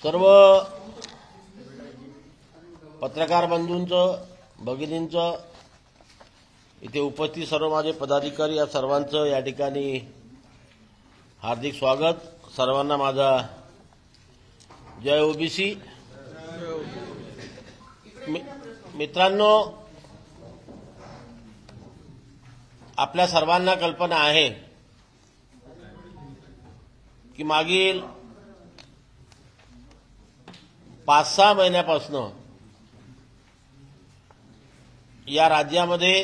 सर्व पत्रकार बंधूंचं, भगिनींचं, इथे उपस्थित सर्व माझे पदाधिकारी या सर्वांचं या ठिकाणी हार्दिक स्वागत। सर्वांना माझा जय ओबीसी। मित्रांनो, आपल्या सर्वांना कल्पना आहे की मागील 5-6 महिन्यापासून या राज्यामध्ये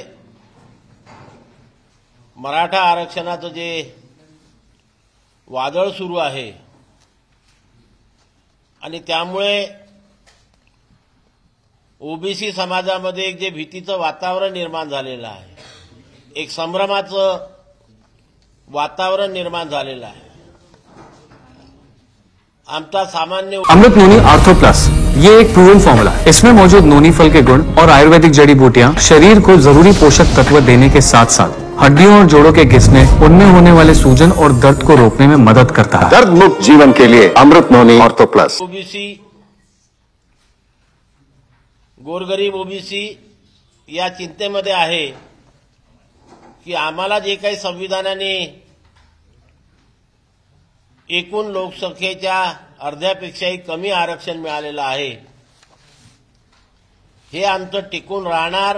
मराठा आरक्षणाचं जे वादळ सुरू आहे आणि त्यामुळे ओबीसी समाजामध्ये एक जे भीतीचं वातावरण निर्माण झालेलं आहे, एक संभ्रमाचं वातावरण निर्माण झालेलं आहे। आमचा सामान्य अमृत नोनी आर्थो प्लस ये एक प्रूवन फॉर्मूला है। इसमें मौजूद नोनी फल के गुण और आयुर्वेदिक जड़ी बूटियां शरीर को जरूरी पोषक तत्व देने के साथ साथ हड्डियों और जोड़ों के घिसने, उनमें होने वाले सूजन और दर्द को रोकने में मदद करता है। दर्द मुक्त जीवन के लिए अमृत नोनी आर्थो प्लस। ओबीसी, गोरगरीब ओबीसी या चिंतेमध्ये आहे की आम्हाला जे काही संविधानाने एकूण लोकसंख्येच्या अर्ध्यापेक्षाही कमी आरक्षण मिळालेलं आहे, हे आमचं टिकून राहणार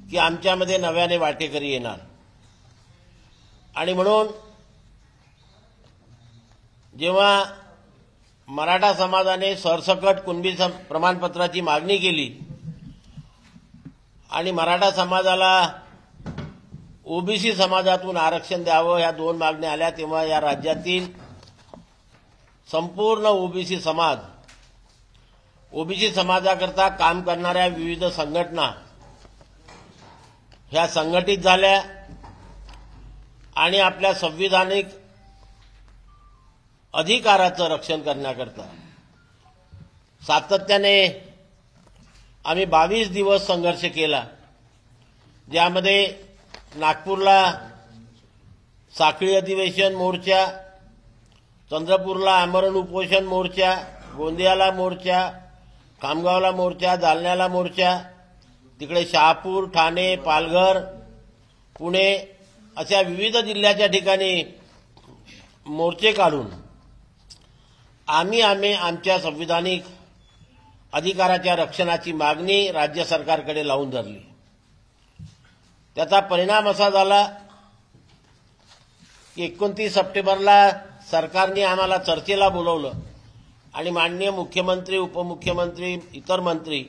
की आमच्यामध्ये नव्याने वाटेकरी येणार। आणि म्हणून जेव्हा मराठा समाजाने सरसकट कुणबी प्रमाणपत्राची मागणी केली आणि मराठा समाजाला ओबीसी समाजातून आरक्षण द्यावं या 2 मागण्या आल्या, तेव्हा या राज्यातील संपूर्ण ओबीसी समाजाकरता काम करणाऱ्या विविध संघटना ह्या संघटित झाल्या आणि आपल्या संविधानिक अधिकाराचं रक्षण करण्याकरता सातत्याने आम्ही 22 दिवस संघर्ष केला, ज्यामध्ये नागपूरला साखळी अधिवेशन मोर्चा, चंद्रपूरला आमरण उपोषण मोर्चा, गोंदियाला मोर्चा, खामगावला मोर्चा, जालन्याला मोर्चा, तिकडे शहापूर, ठाणे, पालघर, पुणे अशा विविध जिल्ह्याच्या ठिकाणी मोर्चे काढून आम्ही आमच्या संविधानिक अधिकाराच्या रक्षणाची मागणी राज्य सरकारकडे लावून धरली। त्याचा परिणाम असा झाला की 29 सप्टेंबरला सरकारने आम्हाला चर्चेला बोलवलं आणि माननीय मुख्यमंत्री, उपमुख्यमंत्री, इतर मंत्री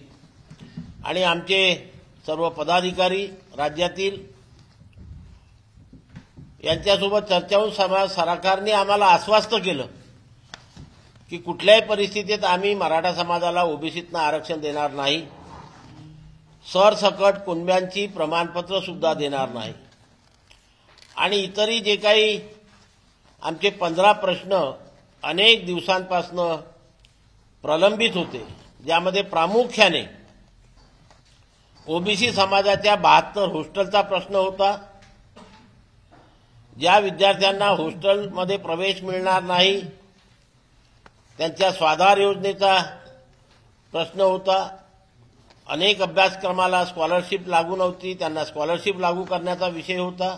आणि आमचे सर्व पदाधिकारी राज्यातील यांच्यासोबत चर्चा होऊन सरकारने आम्हाला आश्वस्त केलं की कुठल्याही परिस्थितीत आम्ही मराठा समाजाला ओबीसीतनं आरक्षण देणार नाही, सरसकट कुणब्यांची प्रमाणपत्र सुद्धा देणार नाही आणि इतरही जे काही आमचे 15 प्रश्न अनेक दिवसांपासून प्रलंबित होते, ज्यामध्ये प्रामुख्याने ओबीसी समाजाच्या 72 हॉस्टेलचा प्रश्न होता। ज्या विद्यार्थ्यांना हॉस्टेलमध्ये प्रवेश मिळणार नाही त्यांच्या स्वाधार योजनेचा प्रश्न होता। अनेक अभ्यासक्रमाला स्कॉलरशिप लागू नव्हती, त्यांना स्कॉलरशिप लागू करण्याचा विषय होता।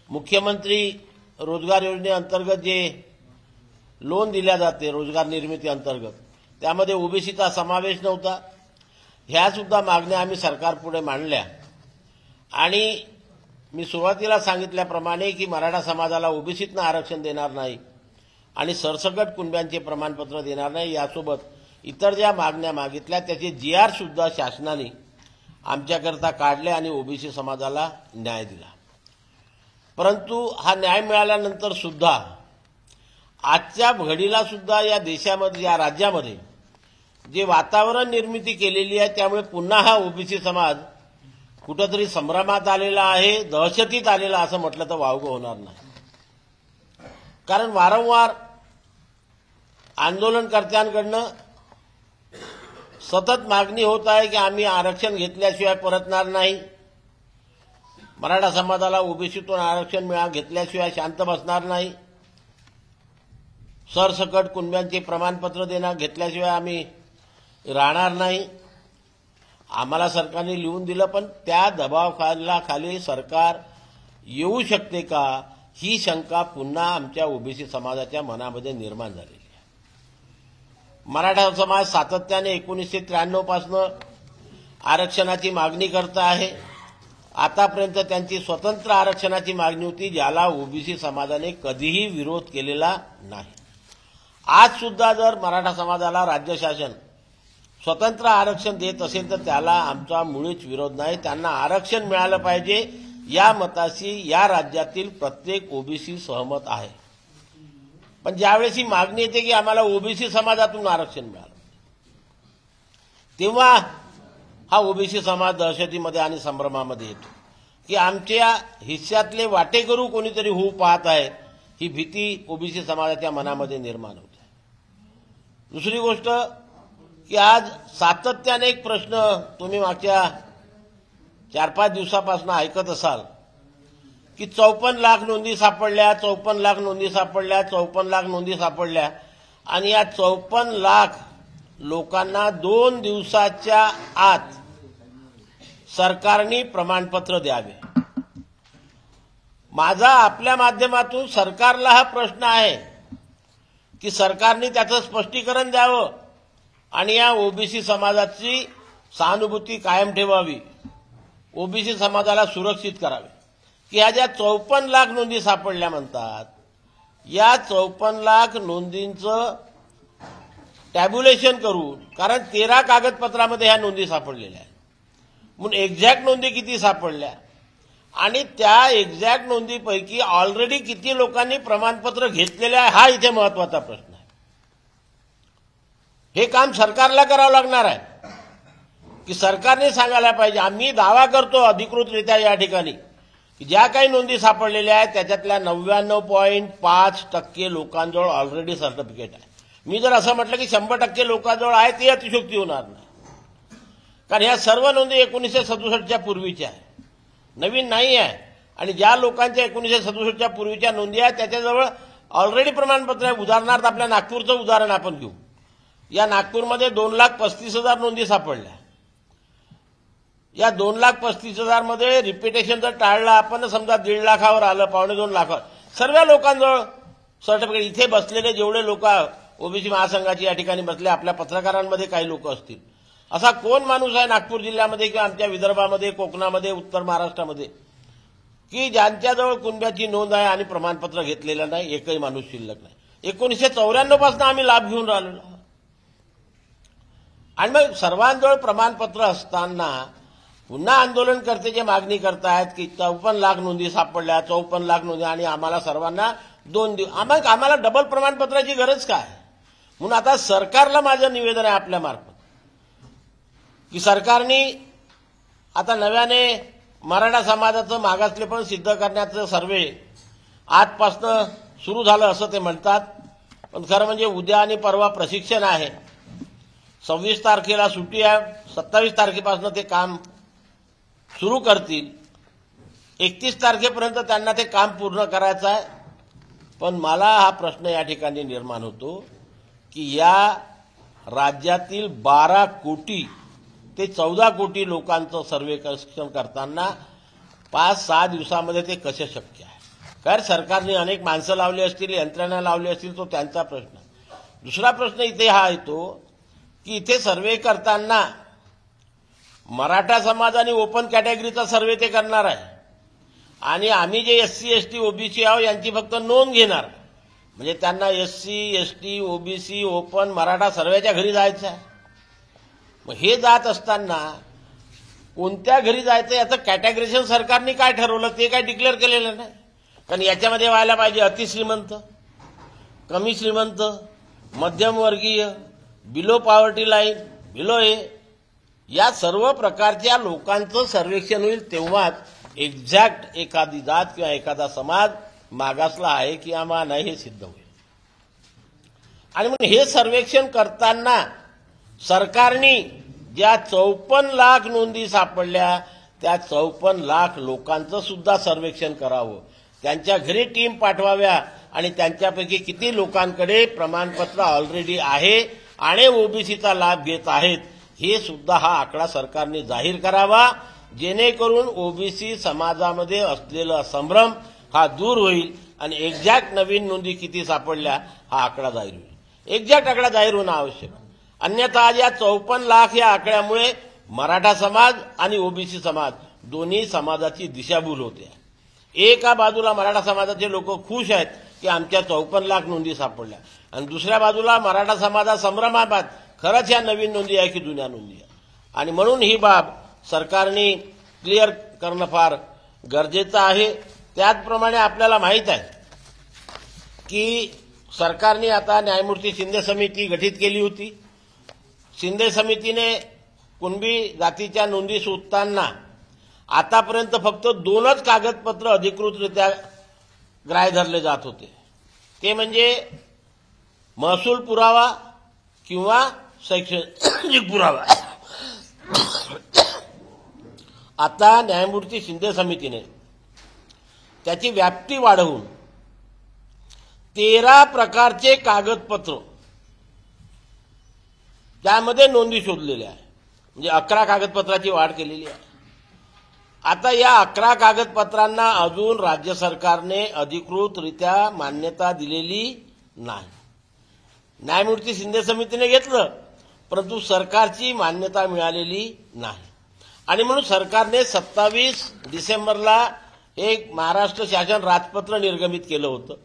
मुख्यमंत्री रोजगार योजनेअंतर्गत जे लोन दिल्या जाते रोजगार निर्मिती अंतर्गत, त्यामध्ये ओबीसीचा समावेश नव्हता। ह्या सुद्धा मागण्या आम्ही सरकारपुढे मांडल्या आणि मी सुरुवातीला सांगितल्याप्रमाणे की मराठा समाजाला ओबीसीतनं आरक्षण देणार नाही आणि सरसकट कुणब्यांचे प्रमाणपत्र देणार नाही, यासोबत इतर ज्या मागण्या मागितल्या त्याचे जीआर सुद्धा शासनाने आमच्याकरता काढले आणि ओबीसी समाजाला न्याय दिला। परंतु हा न्याय मिळाल्यानंतर सुद्धा आजच्या घडीला सुद्धा या देशामध्ये, या राज्यामध्ये जे वातावरण निर्मिती केलेली आहे, त्यामुळे पुन्हा हा ओबीसी समाज कुठेतरी संभ्रमात आलेला आहे, दहशतीत आलेला असं म्हटलं तर वावगं होणार नाही। कारण वारंवार आंदोलनकर्त्यांकडनं सतत मागणी होत आहे की आम्ही आरक्षण घेतल्याशिवाय परतणार नाही, मराठा समाजाला ओबीसीतून आरक्षण घेतल्याशिवाय शांत बसणार नाही। सरसकट कुणब्यांचे प्रमाणपत्र देणार घेतल्याशिवाय आम्ही राहणार नाही. आम्हाला सरकारने लिहून दिलं, पण त्या दबावाखाली सरकार येऊ शकते का ही शंका पुन्हा आमच्या ओबीसी समाजाच्या मनामध्ये निर्माण झालेली आहे. मराठा समाज सातत्याने 1993 पासून आरक्षणाची मागणी करत आहे. आतापर्यंत त्यांची स्वतंत्र आरक्षणाची मागणी होती, ज्याला ओबीसी समाजाने कधीही विरोध केलेला नाही. आज सुद्धा जर मराठा समाजाला राज्य शासन स्वतंत्र आरक्षण देत असेल तर त्याला आमचा मुळीच विरोध नाही. त्यांना आरक्षण मिळालं पाहिजे या मताशी या राज्यातील प्रत्येक ओबीसी सहमत आहे. पण ज्यावेळेस ही मागणी येते की आम्हाला ओबीसी समाजातून आरक्षण मिळालं, तेव्हा हा ओबीसी समाज दहशतीमध्ये आणि संभ्रमामध्ये येतो की आमच्या हिस्स्यातले वाटेकरू कोणीतरी होऊ पाहत आहे, ही भीती ओबीसी समाजाच्या मनामध्ये निर्माण होते. दुसरी गोष्ट की आज सातत्याने एक प्रश्न तुम्ही मागच्या 4-5 दिवसापासून ऐकत असाल की 54 लाख नोंदी सापडल्या, 54 लाख नोंदी सापडल्या, 54 लाख नोंदी सापडल्या, आणि या 54 लाख लोकांना 2 दिवसाच्या आत सरकारने प्रमाणपत्र द्यावे. माझा आपल्या माध्यमातून सरकारला हा प्रश्न आहे की सरकारने त्याचं स्पष्टीकरण द्यावं आणि या ओबीसी समाजाची सहानुभूती कायम ठेवावी, ओबीसी समाजाला सुरक्षित करावे. की ह्या ज्या 54 लाख नोंदी सापडल्या म्हणतात, या 54 लाख नोंदींचं टॅब्युलेशन करून, कारण 13 कागदपत्रामध्ये ह्या नोंदी सापडलेल्या आहेत, म्हणून एक्झॅक्ट नोंदी किती सापडल्या आणि त्या एक्झॅक्ट नोंदीपैकी ऑलरेडी किती लोकांनी प्रमाणपत्र घेतलेले आहे, हा इथे महत्वाचा प्रश्न आहे. हे काम सरकारला करावं लागणार आहे की सरकारने सांगायला पाहिजे. आम्ही दावा करतो अधिकृतरित्या या ठिकाणी की ज्या काही नोंदी सापडलेल्या आहेत त्याच्यातल्या 99.5% लोकांजवळ ऑलरेडी सर्टिफिकेट आहे. मी जर असं म्हटलं की 100% लोकांजवळ आहे, ती अतिशयोक्ती होणार नाही. कारण ह्या सर्व नोंदी 1967च्या पूर्वीच्या आहे, नवीन नाही आहे. आणि ज्या लोकांच्या 1967च्या पूर्वीच्या नोंदी आहेत त्याच्याजवळ ऑलरेडी प्रमाणपत्र आहे. उदाहरणार्थ आपल्या नागपूरचं उदाहरण आपण घेऊ. या नागपूरमध्ये 2,35,000 नोंदी सापडल्या. या 2,35,000 मध्ये रिपिटेशन जर टाळलं आपण, समजा 1.5 लाखावर आलं, 2.25 लाखावर, सर्व लोकांजवळ सर्टिफिकेट. इथे बसलेले जेवढे लोक ओबीसी महासंघाची या ठिकाणी बसले, आपल्या पत्रकारांमध्ये काही लोक असतील, असा कोण माणूस आहे नागपूर जिल्ह्यामध्ये किंवा आमच्या विदर्भामध्ये, कोकणामध्ये, उत्तर महाराष्ट्रामध्ये की ज्यांच्याजवळ कुणब्याची नोंद आहे आणि प्रमाणपत्र घेतलेलं नाही? एकही माणूस शिल्लक नाही. 1994 पासून आम्ही लाभ घेऊन राहिलो. आणि मग सर्वांजवळ प्रमाणपत्र असताना पुन्हा आंदोलनकर्ते जे मागणी करतायत की 54 लाख नोंदी सापडल्या, 54 लाख नोंदी, आणि आम्हाला सर्वांना 2 दिवस, आम्हाला डबल प्रमाणपत्राची गरज काय? म्हणून आता सरकारला माझं निवेदन आहे आपल्या मार्फत की सरकारने आता नव्याने मराठा समाजाचं मागासलेपण सिद्ध करण्याचं सर्वे आजपासनं सुरू झालं असं ते म्हणतात. पण खरं म्हणजे उद्या आणि परवा प्रशिक्षण आहे, 26 तारखेला सुट्टी आहे, 27 तारखेपासून ते काम सुरू करतील. 31 तारखेपर्यंत त्यांना ते काम पूर्ण करायचं आहे. पण मला हा प्रश्न या ठिकाणी निर्माण होतो की या राज्यातील 12 कोटी ते 14 कोटी लोकांचं सर्वेक्षण करताना 5-6 दिवसामध्ये ते कसे शक्य आहे? कारण सरकारने अनेक माणसं लावली असतील, यंत्रणा लावली असतील, तो त्यांचा प्रश्न. दुसरा प्रश्न इथे हा येतो की इथे सर्वे करताना मराठा समाज आणि ओपन कॅटेगरीचा सर्वे ते करणार आहे आणि आम्ही जे एससी, एसटी, ओबीसी आहोत यांची फक्त नोंद घेणार. म्हणजे त्यांना SC, ST, OBC, open, Maratha सर्वांच्या घरी जायचं आहे. मग हे जात असताना कोणत्या घरी जायचं याचं कॅटेगरीशन सरकारने काय ठरवलं ते काय डिक्लेअर केलेलं नाही. कारण याच्यामध्ये व्हायला पाहिजे अतिश्रीमंत, कमी श्रीमंत, मध्यमवर्गीय, बिलो पॉवर्टी लाईन, बिलो या सर्व प्रकारच्या लोकांचं सर्वेक्षण होईल. तेव्हाच एक्झॅक्ट एखादी जात किंवा एखादा समाज मागासला आहे किंवा नाही हे सिद्ध होईल. आणि म्हणून हे सर्वेक्षण करताना सरकारने ज्या 54 लाख नोंदी सापडल्या त्या 54 लाख लोकांचं सुद्धा सर्वेक्षण करावं, त्यांच्या घरी टीम पाठवाव्या आणि त्यांच्यापैकी किती लोकांकडे प्रमाणपत्र ऑलरेडी आहे आणि ओबीसीचा लाभ घेत आहेत हे सुद्धा हा आकडा सरकारने जाहीर करावा, जेणेकरून ओबीसी समाजामध्ये असलेला संभ्रम हा दूर होईल आणि एक्झॅक्ट नवीन नोंदी किती सापडल्या हा आकडा जाहीर होईल. एक्झॅक्ट आकडा जाहीर होणं आवश्यक. अन्यथा आज या 54 लाख या आकड्यामुळे मराठा समाज आणि ओबीसी समाज दोन्ही समाजाची दिशाभूल होते. एका बाजूला मराठा समाजाचे लोक खुश आहेत की आमच्या 54 लाख नोंदी सापडल्या आणि दुसऱ्या बाजूला मराठा समाजा संभ्रमात खरंच या नवीन नोंदी आहे की जुन्या नोंदी आहे. आणि म्हणून ही बाब सरकारने क्लिअर करणं फार गरजेचं आहे. त्याचप्रमाणे आपल्याला माहीत आहे की सरकारने आता न्यायमूर्ती शिंदे समिती गठीत केली होती. शिंदे समितीने कुणबी जातीच्या नोंदी शोधताना आतापर्यंत फक्त 2च कागदपत्र अधिकृतरित्या ग्राह्य धरले जात होते, ते म्हणजे महसूल पुरावा किंवा शैक्षणिक पुरावा. आता न्यायमूर्ती शिंदे समितीने त्याची व्याप्ती वाढवून 13 प्रकारचे कागदपत्र त्यामध्ये नोंदी शोधलेल्या आहे, म्हणजे 11 कागदपत्राची वाढ केलेली आहे. आता या 11 कागदपत्रांना अजून राज्य सरकारने अधिकृतरित्या मान्यता दिलेली नाही. न्यायमूर्ती शिंदे समितीने घेतलं, परंतु सरकारची मान्यता मिळालेली नाही. आणि म्हणून सरकारने 27 डिसेंबरला एक महाराष्ट्र शासन राजपत्र निर्गमित केलं होतं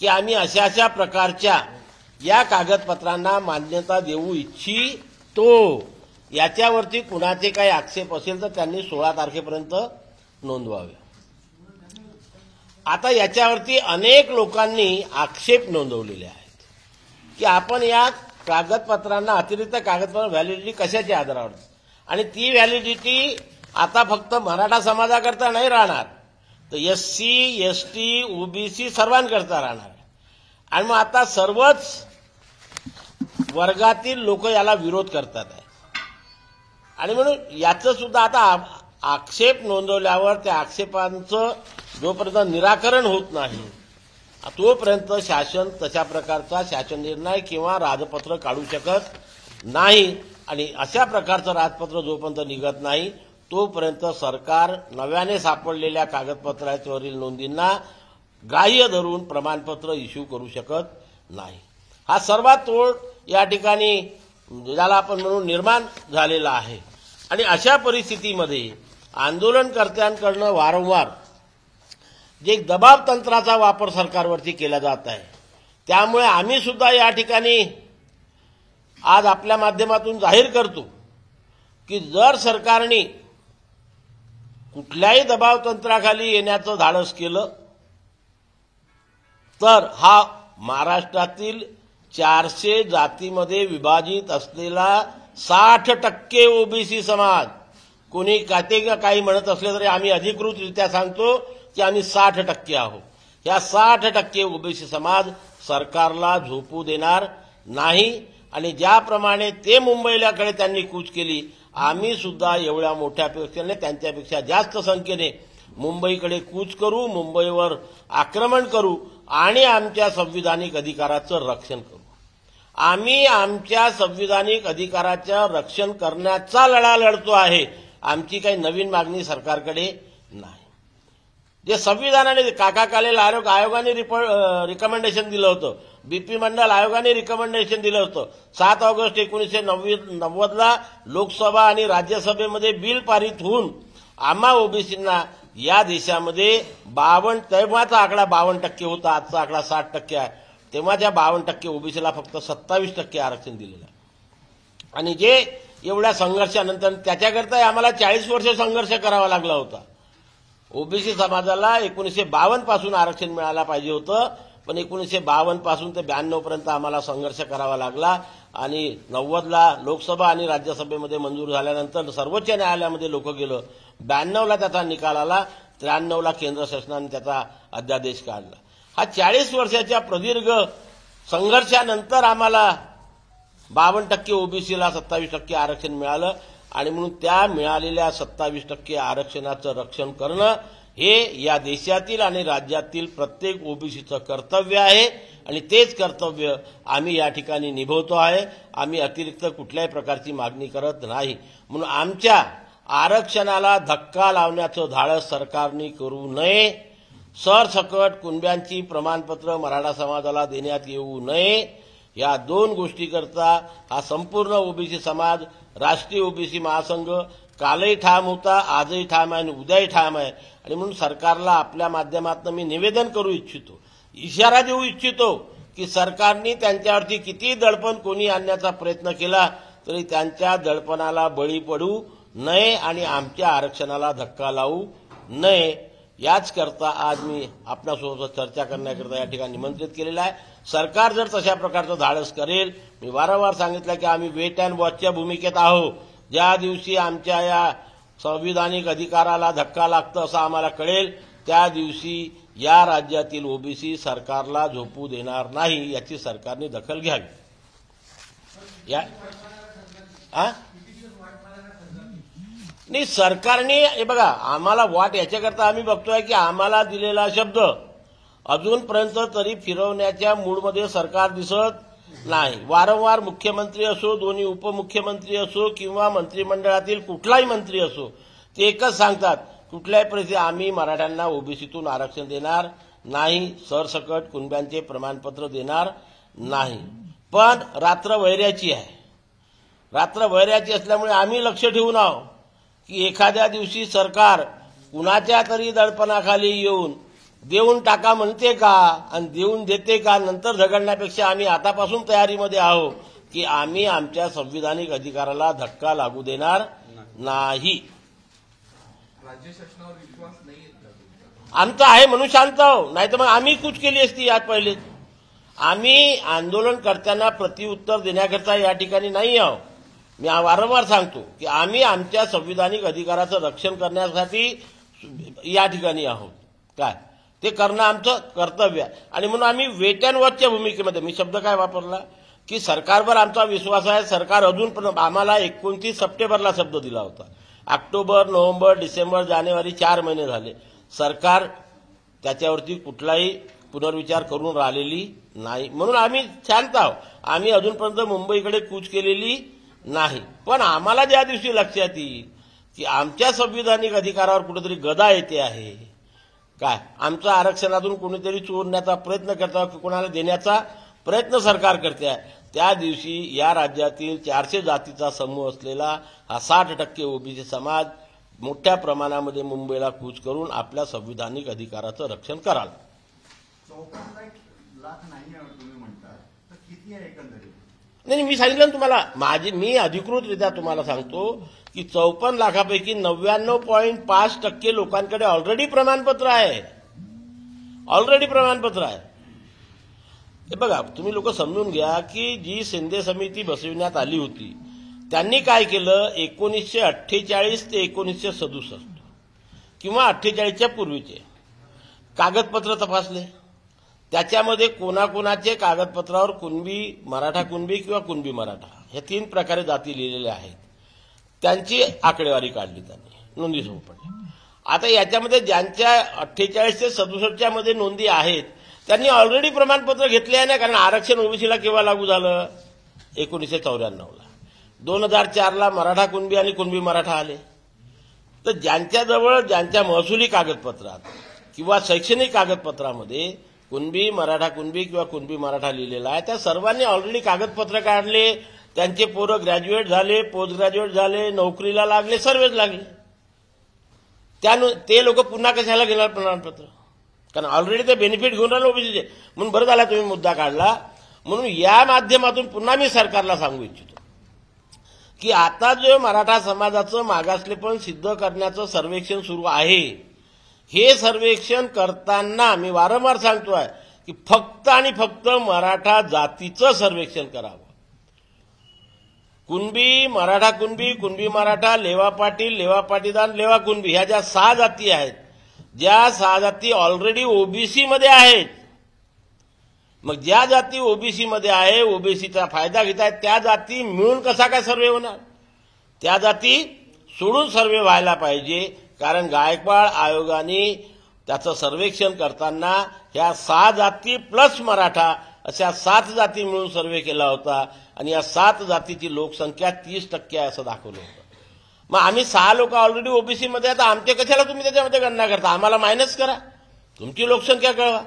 की आम्ही अशा अशा प्रकारच्या या कागदपत्रांना मान्यता देऊ इच्छितो. याच्यावरती कुणाचे काही आक्षेप असेल तर त्यांनी 16 तारखेपर्यंत नोंदवावे. आता याच्यावरती अनेक लोकांनी आक्षेप नोंदवलेले आहेत की आपण या कागदपत्रांना अतिरिक्त कागदपत्र व्हॅलिडिटी कशाच्या आधारावर, आणि ती व्हॅलिडिटी आता फक्त मराठा समाजाकरता नाही राहणार, तर एससी, एसटी, ओबीसी सर्वांकरता राहणार. आणि मग आता सर्वच वर्गातील लोक याला विरोध करतात आहे. आणि म्हणून याचं सुद्धा आता आक्षेप नोंदवल्यावर त्या आक्षेपांचं जोपर्यंत निराकरण होत नाही तोपर्यंत शासन तशा प्रकारचा शासन निर्णय किंवा राजपत्र काढू शकत नाही. आणि अशा प्रकारचं राजपत्र जोपर्यंत निघत नाही तोपर्यंत सरकार नव्याने सापडलेल्या कागदपत्रावरील नोंदींना ग्राह्य धरून प्रमाणपत्र इश्यू करू शकत नाही. हा सर्वात तोड या ठिकाणी ज्याला आपण म्हणून निर्माण झालेला आहे. आणि अशा परिस्थितीमध्ये आंदोलनकर्त्यांकडनं वारंवार जे दबाव तंत्राचा वापर सरकारवरती केला जात आहे, त्यामुळे आम्ही सुद्धा या ठिकाणी आज आपल्या माध्यमातून जाहीर करतो की जर सरकारने कुठल्याही दबाव तंत्राखाली येण्याचं धाडस केलं तर हा महाराष्ट्रातील 400 जातीमध्ये विभाजित असलेला 60% ओबीसी समाज, कोणी काही म्हणत असले तरी आम्ही अधिकृतरित्या सांगतो की आम्ही 60% आहोत. या 60% ओबीसी समाज सरकारला झोपू देणार नाही. आणि ज्याप्रमाणे ते मुंबईलाकडे त्यांनी कूच केली, आम्ही सुद्धा एवढ्या मोठ्या पेक्षाने त्यांच्यापेक्षा जास्त संख्येने मुंबईकडे कूच करू, मुंबईवर आक्रमण करू आणि आमच्या संविधानिक अधिकाराचं रक्षण करू. आम्ही आमच्या संविधानिक अधिकाराचं रक्षण करण्याचा लढा लढतो आहे. आमची काही नवीन मागणी सरकारकडे नाही. जे संविधानाने काका कालेल आयोगाने रिकमेंडेशन दिलं होतं, बीपी मंडल आयोगाने रिकमेंडेशन दिलं होतं, 7 ऑगस्ट 1990ला लोकसभा आणि राज्यसभेमध्ये बिल पारित होऊन आम्हा ओबीसींना या देशामध्ये 52, तेव्हाचा आकडा 52% होता, आजचा आकडा 60% आहे. तेव्हाच्या 52% ओबीसीला फक्त 27% आरक्षण दिलेलं आहे. आणि जे एवढ्या संघर्षानंतर त्याच्याकरता आम्हाला 40 वर्ष संघर्ष करावा लागला होता. ओबीसी समाजाला 1952 पासून आरक्षण मिळायला पाहिजे होतं, पण 1952 पासून ते 92 पर्यंत आम्हाला संघर्ष करावा लागला. आणि 90ला लोकसभा आणि राज्यसभेमध्ये मंजूर झाल्यानंतर सर्वोच्च न्यायालयामध्ये लोक गेलं. 92ला त्याचा निकाल आला, 93ला केंद्र शासनाने त्याचा अध्यादेश काढला. हा 40 वर्षाच्या प्रदीर्घ संघर्षानंतर आम्हाला 52% ओबीसीला 27% आरक्षण मिळालं. आणि म्हणून त्या मिळालेल्या 27% आरक्षणाचं रक्षण करणं हे या देशातील आणि राज्यातील प्रत्येक ओबीसीचं कर्तव्य आहे आणि तेच कर्तव्य आम्ही या ठिकाणी निभवतो आहे. आम्ही अतिरिक्त कुठल्याही प्रकारची मागणी करत नाही. म्हणून आमच्या आरक्षणाला धक्का लावण्याचं धाडस सरकारने करू नये. सरसकट कुणब्यांची प्रमाणपत्र मराठा समाजाला देण्यात येऊ नये. या दोन गोष्टीकरता हा संपूर्ण ओबीसी समाज, राष्ट्रीय ओबीसी महासंघ कालही ठाम होता, आजही ठाम आहे आणि उद्याही ठाम आहे. आणि म्हणून सरकारला आपल्या माध्यमातून मी निवेदन करू इच्छितो, इशारा देऊ इच्छितो की सरकारने त्यांच्यावरती किती दडपण कोणी आणण्याचा प्रयत्न केला तरी त्यांच्या दडपणाला बळी पडू नये आणि आमच्या आरक्षणाला धक्का लावू नये. याच करता आज मी आपणासोबत चर्चा करण्याकरता या ठिकाणी निमंत्रित केलेलं आहे. सरकार जर तशा प्रकारचं धाडस करेल, मी वारंवार सांगितलं की आम्ही वेट अँड वॉचच्या भूमिकेत आहोत. ज्या दिवशी आमच्या या संविधानिक अधिकाराला धक्का लागतं असं आम्हाला कळेल त्या दिवशी या राज्यातील ओबीसी सरकारला झोपू देणार नाही. याची सरकारने दखल घ्यावी. नाही, सरकारने हे बघा आम्हाला वाट याच्याकरता आम्ही बघतोय की आम्हाला दिलेला शब्द अजूनपर्यंत तरी फिरवण्याच्या मूडमध्ये सरकार दिसत नाही. वारंवार मुख्यमंत्री असो, दोन्ही उपमुख्यमंत्री असो किंवा मंत्रिमंडळातील कुठलाही मंत्री असो, ते एकच सांगतात, कुठल्याही परिस्थितीत आम्ही मराठ्यांना ओबीसीतून आरक्षण देणार नाही, सरसकट कुणब्यांचे प्रमाणपत्र देणार नाही. पण रात्र वैऱ्याची आहे. रात्र वैऱ्याची असल्यामुळे आम्ही लक्ष ठेवून आहोत की एखाद्या दिवशी सरकार कुणाच्या तरी दडपणाखाली येऊन देऊन टाका म्हणते का आणि देऊन देते का नंतर झगडण्यापेक्षा आम्ही आतापासून तयारीमध्ये आहोत की आम्ही आमच्या संविधानिक अधिकाराला धक्का लागू देणार नाही. राज्य शासनावर विश्वास नाही आमचा आहे म्हणून शांत आहो, नाही तर मग आम्ही कूच केली असती. यात पहिले आम्ही आंदोलनकर्त्यांना प्रत्युत्तर देण्याकरता या ठिकाणी नाही आहोत. मी वारंवार सांगतो की आम्ही आमच्या संविधानिक अधिकाराचं रक्षण करण्यासाठी या ठिकाणी आहोत. काय ते करणं आमचं कर्तव्य आहे. आणि म्हणून आम्ही वेट अँड वॉचच्या भूमिकेमध्ये, मी शब्द काय वापरला की सरकारवर आमचा विश्वास आहे. सरकार अजून पण आम्हाला 29 सप्टेंबरला शब्द दिला होता. ऑक्टोबर, नोव्हेंबर, डिसेंबर, जानेवारी 4 महिने झाले. सरकार त्याच्यावरती कुठलाही पुनर्विचार करून राहिलेली नाही. म्हणून आम्ही शांत आहोत. आम्ही अजूनपर्यंत मुंबईकडे कूच केलेली नाही. पण आम्हाला ज्या दिवशी लक्षात येईल की आमच्या संविधानिक अधिकारावर कुठेतरी गदा येते आहे, काय आमच्या आरक्षणातून कोणीतरी चोरण्याचा प्रयत्न करता, कोणाला देण्याचा प्रयत्न सरकार करते आहे, त्या दिवशी या राज्यातील 400 जातीचा समूह असलेला हा 60% ओबीसी समाज मोठ्या प्रमाणामध्ये मुंबईला कूच करून आपल्या संविधानिक अधिकाराचं रक्षण कराल. 54 लाख नाही तुम्ही म्हणता तर किती आहे एकंदरीत? नाही, मी सांगितलं ना तुम्हाला, मी अधिकृतरित्या तुम्हाला सांगतो की 54 लाखापैकी 99.5% लोकांकडे ऑलरेडी प्रमाणपत्र आहे. ऑलरेडी प्रमाणपत्र आहे. हे बघा, तुम्ही लोक समजून घ्या की जी शिंदे समिती बसविण्यात आली होती त्यांनी काय केलं, 1948 ते 1967 किंवा 48च्या पूर्वीचे कागदपत्र तपासले. त्याच्यामध्ये कोणाकोणाचे कागदपत्रावर कुणबी मराठा कुणबी किंवा कुणबी मराठा हे 3 प्रकारे जाती लिहिलेल्या आहेत. त्यांची आकडेवारी काढली, त्यांनी नोंदी सापडल्या. आता याच्यामध्ये ज्यांच्या 48 ते 67च्या मध्ये नोंदी आहेत त्यांनी ऑलरेडी प्रमाणपत्र घेतले आहे ना, कारण आरक्षण ओबीसीला केव्हा लागू झालं, 1994ला. 2004ला मराठा कुणबी आणि कुणबी मराठा आले. तर ज्यांच्याजवळ ज्यांच्या महसुली कागदपत्रात किंवा शैक्षणिक कागदपत्रामध्ये कुणबी मराठा कुणबी किंवा कुणबी मराठा लिहिलेला आहे त्या सर्वांनी ऑलरेडी कागदपत्र काढले. त्यांचे पोरं ग्रॅज्युएट झाले, पोस्ट ग्रॅज्युएट झाले, नोकरीला लागले, सर्वच लागले. ते लोक पुन्हा कशाला घेणार प्रमाणपत्र, कारण ऑलरेडी ते बेनिफिट घेऊन राहिले ओबीसीचे. म्हणून बरं झाला तुम्ही मुद्दा काढला. म्हणून या माध्यमातून पुन्हा मी सरकारला सांगू इच्छितो की आता जो मराठा समाजाचं मागासलेपण सिद्ध करण्याचं सर्वेक्षण सुरू आहे, हे सर्वेक्षण करताना मी वारंवार सांगतोय की फक्त आणि फक्त मराठा जातीचं सर्वेक्षण करावं. कुणबी, मराठा कुणबी, कुणबी मराठा, लेवा पाटील, लेवा पाटीदार, लेवा कुणबी ह्या ज्या 6 जाती आहेत, ज्या 6 जाती ऑलरेडी ओबीसी मध्ये आहेत. मग ज्या जाती ओबीसी मध्ये आहे, ओबीसीचा फायदा घेत आहेत, त्या जाती मिळून कसा काय सर्वे होणार? त्या जाती सोडून सर्वे व्हायला पाहिजे. कारण गायकवाड आयोगाने त्याचं सर्वेक्षण करताना ह्या 6 जाती प्लस मराठा अशा 7 जाती मिळून सर्वे केला होता आणि या 7 जातीची लोकसंख्या 30% आहे असं दाखवलं होतं. मग आम्ही 6 लोक ऑलरेडी ओबीसीमध्ये आता आमचे कशाला तुम्ही त्याच्यामध्ये गणना करता? आम्हाला मायनस करा, तुमची लोकसंख्या कळवा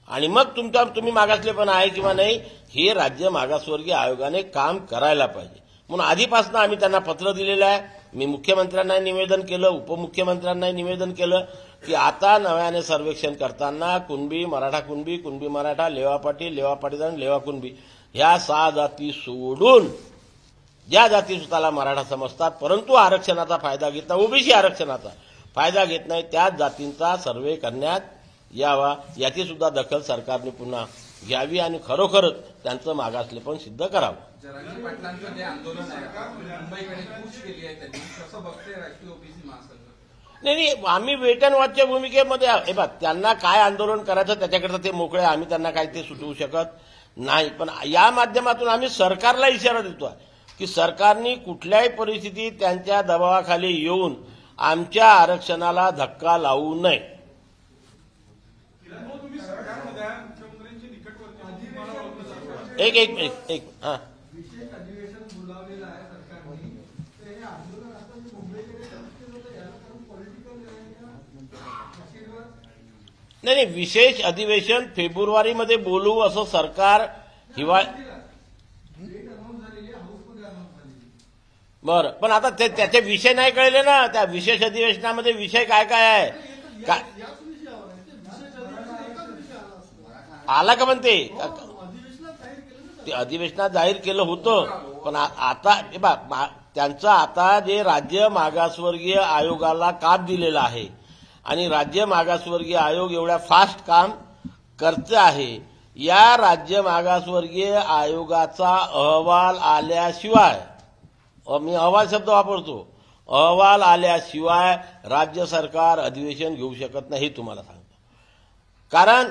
आणि मग तुम्ही मागासलेपण आहे किंवा नाही हे राज्य मागासवर्गीय आयोगाने काम करायला पाहिजे. म्हणून आधीपासून आम्ही त्यांना पत्र दिलेलं आहे. मी मुख्यमंत्र्यांना निवेदन केलं, उपमुख्यमंत्र्यांना निवेदन केलं की आता नव्याने सर्वेक्षण करताना कुणबी, मराठा कुणबी, कुणबी मराठा, लेवा पाटील, लेवा पाटील, लेवा कुणबी ह्या 6 जाती सोडून ज्या जाती स्वतःला मराठा समजतात परंतु आरक्षणाचा फायदा घेत नाही, ओबीसी आरक्षणाचा फायदा घेत नाही, त्याच जातींचा सर्वे करण्यात यावा याची सुद्धा दखल सरकारने पुन्हा घ्यावी आणि खरोखरच त्यांचं मागासलेपण सिद्ध करावं. जरांगे पाटलांचं जे आंदोलन आहे आता मुंबईकडे कूच केली आहे त्यांनी, कसं बघते राष्ट्रीय ओबीसी महासंघ? नाही, आम्ही वेट अँड वॉचच्या भूमिकेमध्ये हे बघ, त्यांना काय आंदोलन करायचं त्याच्याकडे ते मोकळे, आम्ही त्यांना काही ते सुटवू शकत नाही. पण या माध्यमातून आम्ही सरकारला इशारा देतो की सरकारने कुठल्याही परिस्थितीत त्यांच्या दबावाखाली येऊन आमच्या आरक्षणाला धक्का लावू नये. एक हा विशेष अधिवेशन बोलावलेलं आहे सरकारने, तर हे आंदोलन आता मुंबईकडे याला करून पॉलिटिकल नाही, विशेष अधिवेशन फेब्रुवारीमध्ये बोलू असं सरकार बरं, पण आता त्याचे विषय नाही कळले ना. त्या विशेष अधिवेशनामध्ये विषय काय काय आहे काय आला का म्हणते? ते अधिवेशनात जाहीर केलं होतं, पण आता त्यांचं आता जे राज्य मागासवर्गीय आयोगाला काम दिलेलं आहे आणि राज्य मागासवर्गीय आयोग एवढ्या फास्ट काम करते आहे, या राज्य मागासवर्गीय आयोगाचा अहवाल आल्याशिवाय, मी अहवाल शब्द वापरतो, अहवाल आल्याशिवाय राज्य सरकार अधिवेशन घेऊ शकत नाही, हे तुम्हाला सांगतो. कारण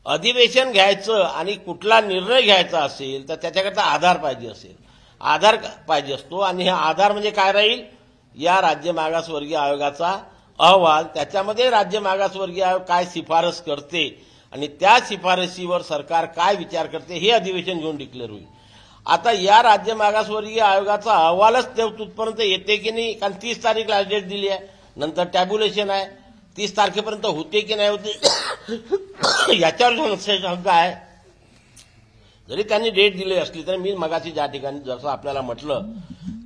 अधिवेशन घ्यायचं आणि कुठला निर्णय घ्यायचा असेल तर त्याच्याकरता आधार पाहिजे असतो आणि हा आधार म्हणजे काय राहील? या राज्य मागासवर्गीय आयोगाचा अहवाल. त्याच्यामध्ये राज्य मागासवर्गीय आयोग काय शिफारस करते आणि त्या शिफारसीवर सरकार काय विचार करते हे अधिवेशन घेऊन डिक्लेअर होईल. आता या राज्य मागासवर्गीय आयोगाचा अहवालच तिथपर्यंत येते की नाही? कारण 30 तारीख लास्ट डेट दिली आहे, नंतर टॅब्युलेशन आहे, 30 तारखेपर्यंत होते की नाही होते याच्यावर शंका आहे. जरी त्यांनी डेट दिली असली तरी मी मगाशी ज्या ठिकाणी जसं आपल्याला म्हटलं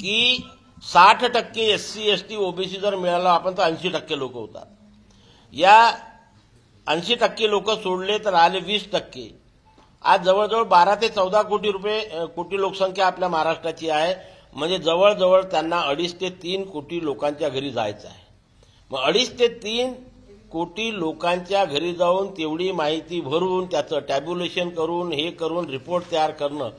की 60% SC ST ओबीसी जर मिळालं आपण तर 80% लोक होतात. या 80% लोक सोडले तर आले 20%. आज जवळजवळ 12 ते 14 कोटी लोकसंख्या आपल्या महाराष्ट्राची आहे. म्हणजे जवळजवळ त्यांना 2.5 ते 3 कोटी लोकांच्या घरी जायचं आहे. मग 2.5 ते 3 कोटी लोकांच्या घरी जाऊन तेवढी माहिती भरून त्याचं टॅब्युलेशन करून हे करून रिपोर्ट तयार करणं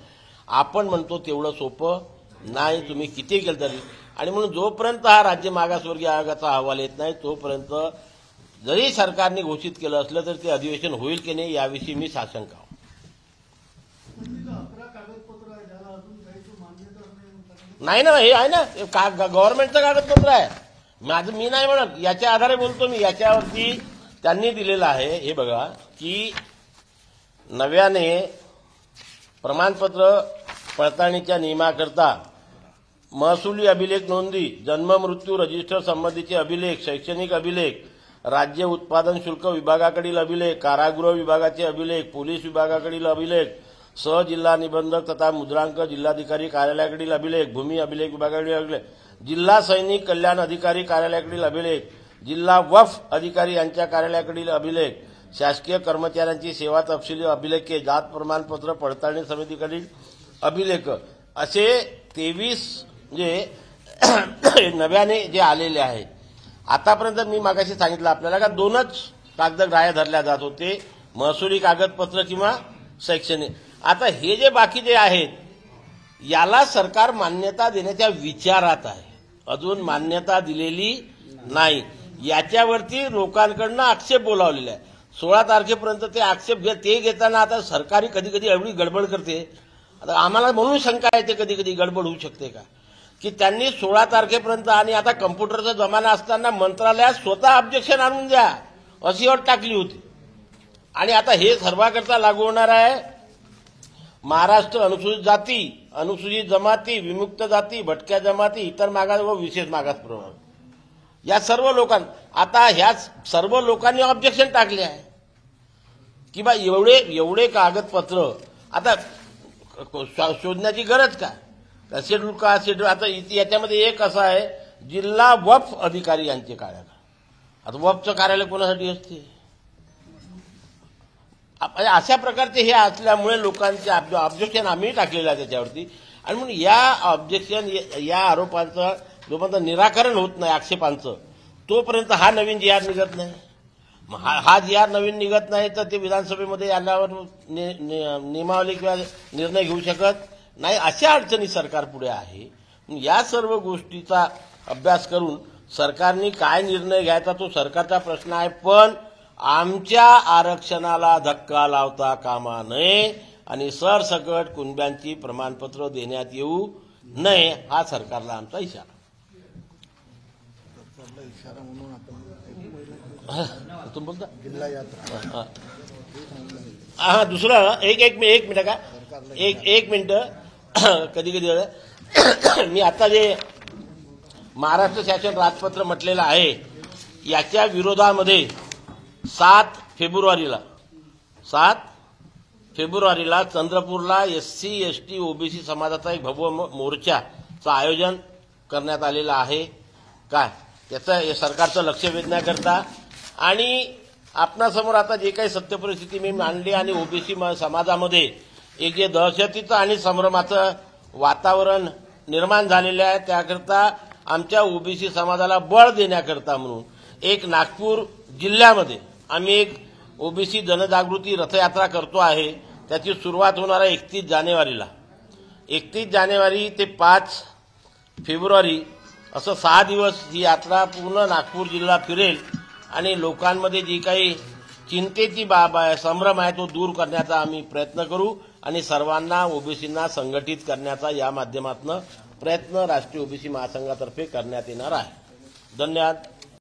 आपण म्हणतो तेवढं सोपं नाही, तुम्ही किती केलं तरी. आणि म्हणून जोपर्यंत हा राज्य मागासवर्गीय आयोगाचा अहवाल येत नाही तोपर्यंत जरी सरकारने घोषित केलं असलं तर ते अधिवेशन होईल की नाही याविषयी मी साशंका. नाही ना, हे आहे ना गव्हर्नमेंटचं कागदपत्र आहे, मी नाही म्हणत, याच्या आधारे बोलतो मी. याच्यावरती त्यांनी दिलेलं आहे, हे बघा की नव्याने प्रमाणपत्र पडताळणीच्या नियमाकरता महसुली अभिलेख नोंदी, जन्म मृत्यू रजिस्टर संबंधीचे अभिलेख, शैक्षणिक अभिलेख, राज्य उत्पादन शुल्क विभागाकडील अभिलेख, कारागृह विभागाचे अभिलेख, पोलीस विभागाकडील अभिलेख, सहजिल्हा निबंधक तथा मुद्रांक जिल्हाधिकारी कार्यालयाकडील अभिलेख, भूमी अभिलेख विभागाकडील अभिलेख, जिल्हा सैनिक कल्याण अधिकारी कार्यालयाकडील अभिलेख, जिल्हा वक्फ अधिकारी यांच्या कार्यालयाकडील अभिलेख, शासकीय कर्मचाऱ्यांची सेवा तपशील अभिलेखे, जात प्रमाणपत्र पडताळणी समितीकडील अभिलेख, असे 23 जे नव्याने जे आलेले आहेत. आतापर्यंत मी मागाशी सांगितलं आपल्याला का 2च कागद ग्राह्य धरल्या जात होते, महसुली कागदपत्र किंवा शैक्षणिक. आता हे जे बाकी जे आहेत याला सरकार मान्यता देण्याच्या विचारात आहे, अजून मान्यता दिलेली नाही. याच्यावरती लोकांकडनं आक्षेप बोलावलेला आहे. 16 तारखेपर्यंत ते आक्षेप ते घेताना आता सरकारी कधी कधी एवढी गडबड करते. आता आम्हाला म्हणून शंका येते कधी कधी गडबड होऊ शकते का. की त्यांनी 16 तारखेपर्यंत आणि आता कम्प्युटरचा जमाना असताना मंत्रालयात स्वतः ऑब्जेक्शन आणून द्या अशी अट टाकली होती. आणि आता हे सर्वांकरता लागू होणार आहे. महाराष्ट्र अनुसूचित जाती, अनुसूचित जमाती, विमुक्त जाती, भटक्या जमाती, इतर मागास व विशेष मागास प्रवर्ग या सर्व लोकांना आता ह्या सर्व लोकांनी ऑब्जेक्शन टाकले आहे की बा एवढे कागदपत्र आता शोधण्याची गरज काय. शेड्यूल का शेड्यूल आता याच्यामध्ये एक असं आहे जिल्हा वक्फ अधिकारी यांचे कार्यालय. आता वक्फचं कार्यालय कोणासाठी असते. अशा प्रकारचे हे असल्यामुळे लोकांचे ऑब्जेक्शन आम्ही टाकलेलं आहे त्याच्यावरती. आणि म्हणून या ऑब्जेक्शन या आरोपांचं जोपर्यंत निराकरण होत नाही आक्षेपांचं तोपर्यंत हा नवीन जी आर निघत नाही. हा जी आर नवीन निघत नाही तर ते विधानसभेमध्ये यावर नियमावली किंवा निर्णय घेऊ शकत नाही. अशा अडचणी सरकार पुढे आहे. या सर्व गोष्टीचा अभ्यास करून सरकारने काय निर्णय घ्यायचा तो सरकारचा प्रश्न आहे. पण आमच्या आरक्षणाला धक्का लावता कामा नये आणि सरसकट कुणब्यांची प्रमाणपत्र देण्यात येऊ नये हा सरकारला आमचा इशारा. तुम्ही बोलता जिल्हा यात्रा हा दुसरं एक मिनिट का एक मिनिट कधी मी आता जे महाराष्ट्र शासन राजपत्र म्हटलेलं आहे याच्या विरोधामध्ये 7 फेब्रुवारीला चंद्रपूरला SC ST OBC समाजाचा एक भव्य मोर्चाचं आयोजन करण्यात आलेलं आहे. काय त्याचं सरकारचं लक्ष वेधण्याकरता आणि आपणासमोर आता जे काही सत्य परिस्थिती मी मांडली आणि ओबीसी समाजामध्ये एक जे दहशतीचं आणि संभ्रमाचं वातावरण निर्माण झालेलं आहे त्याकरता आमच्या ओबीसी समाजाला बळ देण्याकरता म्हणून एक नागपूर जिल्ह्यामध्ये आम्ही एक ओबीसी जनजागृती रथयात्रा करतो आहे. त्याची सुरुवात होणार आहे 31 जानेवारी ते 5 फेब्रुवारी असं 6 दिवस ही यात्रा पूर्ण नागपूर जिल्हा फिरेल आणि लोकांमध्ये जी काही चिंतेची बाब आहे संभ्रम आहे तो दूर करण्याचा आम्ही प्रयत्न करू आणि सर्वांना ओबीसींना संघटित करण्याचा या माध्यमातून प्रयत्न राष्ट्रीय ओबीसी महासंघातर्फे करण्यात येणार आहे. धन्यवाद.